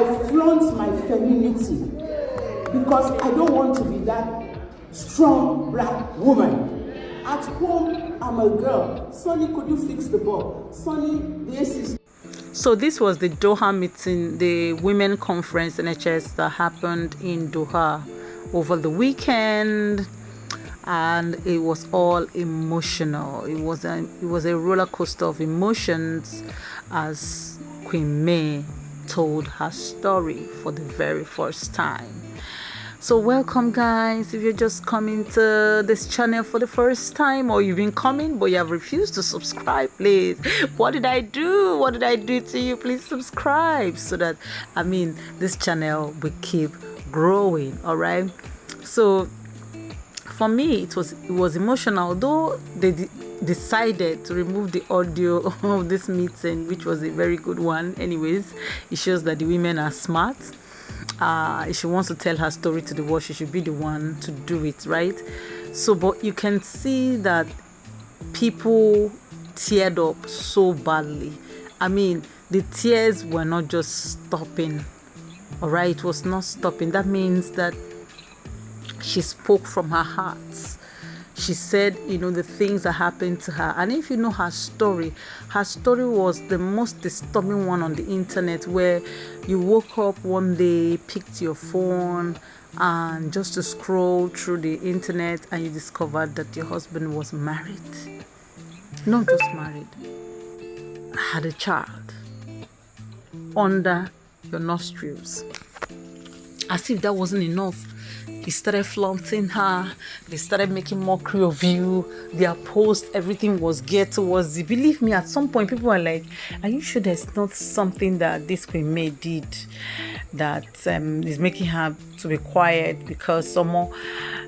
I flaunt my femininity because I don't want to be that strong black woman. At home, I'm a girl. Sonny, could you fix the ball? Sonny, this is... So this was the Doha meeting, the women conference NHS that happened in Doha over the weekend, and it was all emotional. It was a roller coaster of emotions as Queen May told her story for the very first time. So welcome, guys. If you're just coming to this channel for the first time, or you've been coming but you have refused to subscribe, please, what did I do to you? Please subscribe so that this channel will keep growing. All right. So for me, it was emotional, though they decided to remove the audio of this meeting, which was a very good one. Anyways, it shows that the women are smart. If she wants to tell her story to the world, she should be the one to do it, right? So, but you can see that people teared up so badly. The tears were not just stopping. All right, it was not stopping. That means that she spoke from her heart. She said, the things that happened to her. And if you know her story was the most disturbing one on the internet, where you woke up one day, picked your phone, and just to scroll through the internet, and you discovered that your husband was married. Not just married, had a child under your nostrils. As if that wasn't enough, he started flaunting her. They started making mockery of you. Their post, everything was geared towards you. Believe me, at some point, people are like, are you sure there's not something that this Queen May did that is making her to be quiet? Because someone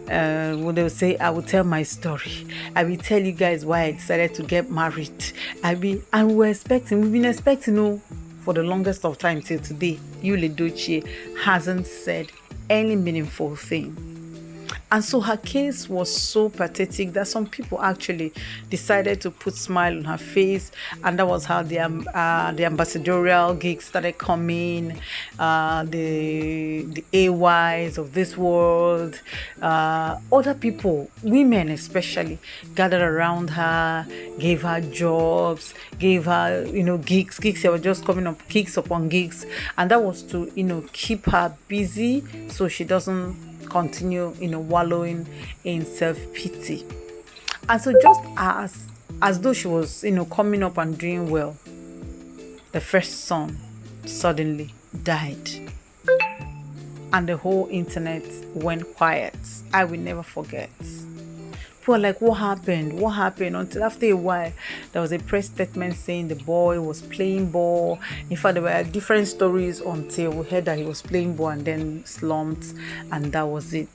they'll say, I will tell my story. I will tell you guys why I decided to get married. And we've been expecting for the longest of time till today. Yul-Edochie hasn't said any meaningful thing. And so her case was so pathetic that some people actually decided to put smile on her face, and that was how the ambassadorial gigs started coming. The AYs of this world, other people, women especially, gathered around her, gave her jobs, gave her gigs that were just coming up, gigs upon gigs, and that was to keep her busy so she doesn't continue wallowing in self-pity. And so just as though she was coming up and doing well, the first son suddenly died, and the whole internet went quiet. I will never forget. People were like, what happened? Until after a while, there was a press statement saying the boy was playing ball. In fact, there were different stories until we heard that he was playing ball and then slumped, and that was it.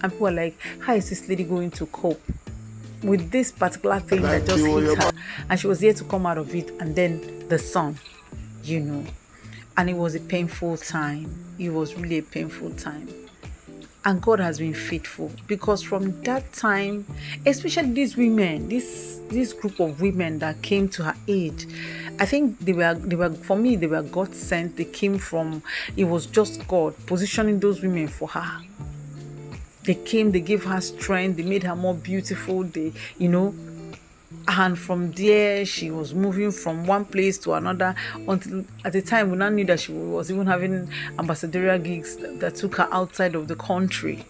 And people were like, how is this lady going to cope with this particular thing that just hit her? And she was here to come out of it, and then the son, And it was a painful time. It was really a painful time. And God has been faithful, because from that time, especially these women, this group of women that came to her aid, I think they were for me, they were God sent. They came from, it was just God positioning those women for her. They came, they gave her strength, they made her more beautiful, and from there she was moving from one place to another, until at the time we now knew that she was even having ambassadorial gigs that took her outside of the country.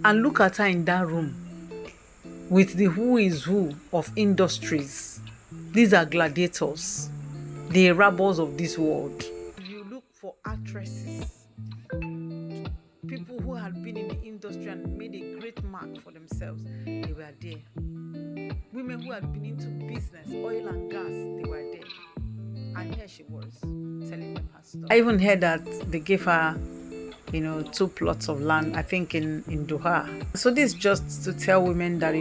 And look at her in that room with the who is who of industries. These are gladiators, the rebels of this world. If you look for actresses, people who had been in the industry and made a great mark for themselves, they were there. Women who had been into business, oil and gas, they were there. And here she was, telling them her story. I even heard that they gave her, 2 plots of land, I think in Doha. So this is just to tell women that,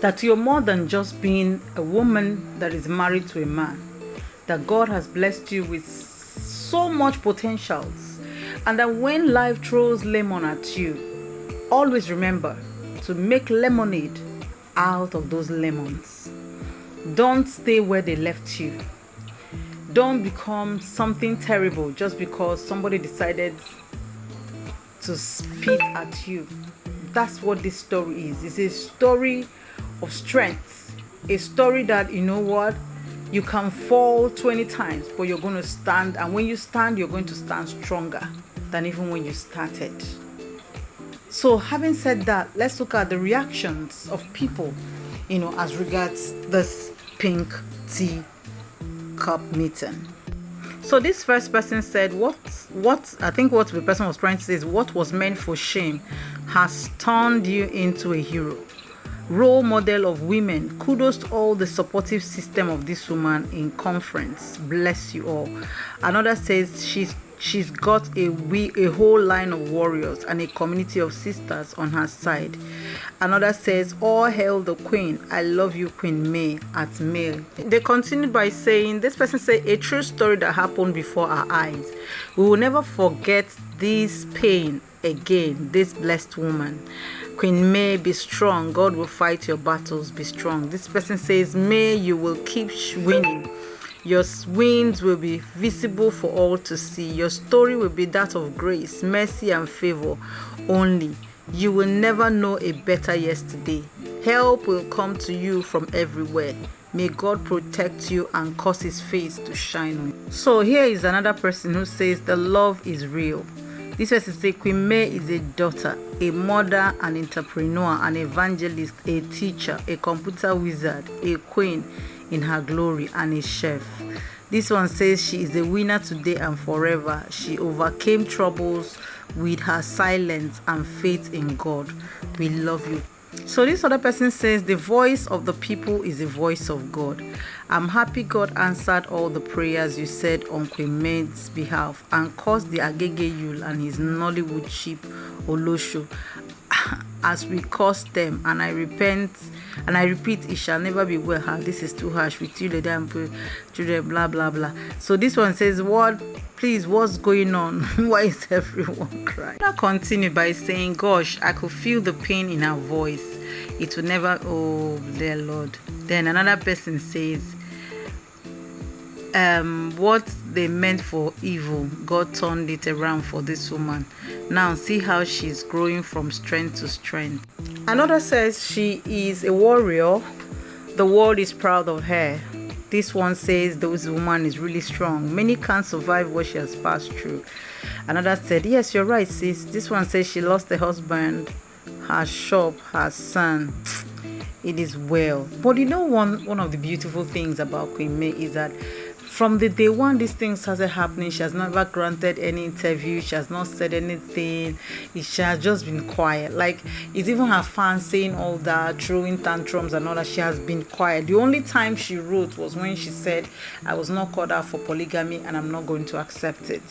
that you're more than just being a woman that is married to a man. That God has blessed you with so much potentials. And that when life throws lemon at you, always remember to make lemonade out of those lemons. Don't stay where they left you. Don't become something terrible just because somebody decided to spit at you. That's what this story is. It's a story of strength. A story that, you know what, you can fall 20 times, but you're going to stand. And when you stand, you're going to stand stronger than even when you started. So having said that, let's look at the reactions of people, as regards this pink tea cup meeting. So this first person said, what I think what the person was trying to say is, what was meant for shame has turned you into a hero, role model of women. Kudos to all the supportive system of this woman in conference. Bless you all. Another says she's got a whole line of warriors and a community of sisters on her side. Another says, all hail the queen. I love you, Queen May, at May. They continued by saying, this person said, a true story that happened before our eyes. We will never forget this pain again. This blessed woman. Queen May, be strong. God will fight your battles. Be strong. This person says, May, you will keep winning. Your wins will be visible for all to see. Your story will be that of grace, mercy, and favor only. You will never know a better yesterday. Help will come to you from everywhere. May God protect you and cause his face to shine on you. So here is another person who says the love is real. This person says Queen May is a daughter, a mother, an entrepreneur, an evangelist, a teacher, a computer wizard, a queen in her glory, and a chef. This one says she is a winner today and forever. She overcame troubles with her silence and faith in God. We love you. So this other person says the voice of the people is the voice of God. I'm happy God answered all the prayers you said on Queen May's behalf and caused the Agege Yul and his Nollywood sheep Olosho as we cursed them, and I repent and I repeat, it shall never be well. This is too harsh with you, the damn children, blah blah blah. So this one says, what, please, what's going on? Why is everyone crying? I continue by saying, gosh, I could feel the pain in her voice. It will never, oh dear Lord. Then another person says, what they meant for evil, God turned it around for this woman. Now see how she's growing from strength to strength. Another says she is a warrior. The world is proud of her. This one says this woman is really strong. Many can't survive what she has passed through. Another said, yes, you're right, sis. This one says she lost her husband, her shop, her son. It is well. But you know, one of the beautiful things about Queen May is that from the day one these things started happening, she has never granted any interview. She has not said anything. She has just been quiet. Like, it's even her fans saying all that, throwing tantrums and all that. She has been quiet. The only time she wrote was when she said, I was not called out for polygamy and I'm not going to accept it.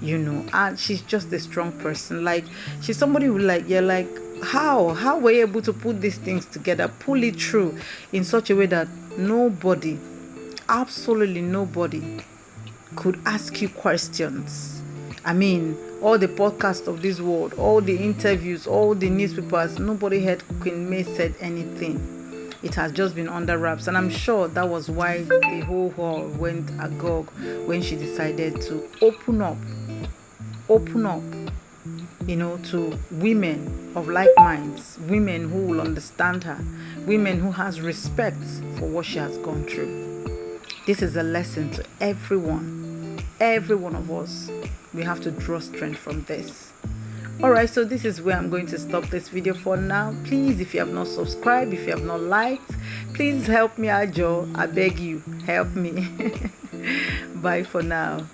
And she's just a strong person. Like, she's somebody who, like, you're like, how were you able to put these things together, pull it through in such a way that nobody, absolutely nobody, could ask you questions? I mean, all the podcasts of this world, all the interviews, all the newspapers, nobody heard Queen May said anything. It has just been under wraps, and I'm sure that was why the whole hall went agog when she decided to open up to women of like minds, women who will understand her, women who has respect for what she has gone through. This is a lesson to every one of us. We have to draw strength from this. Alright, so this is where I'm going to stop this video for now. Please, if you have not subscribed, if you have not liked, please help me out, Joe. I beg you, help me. Bye for now.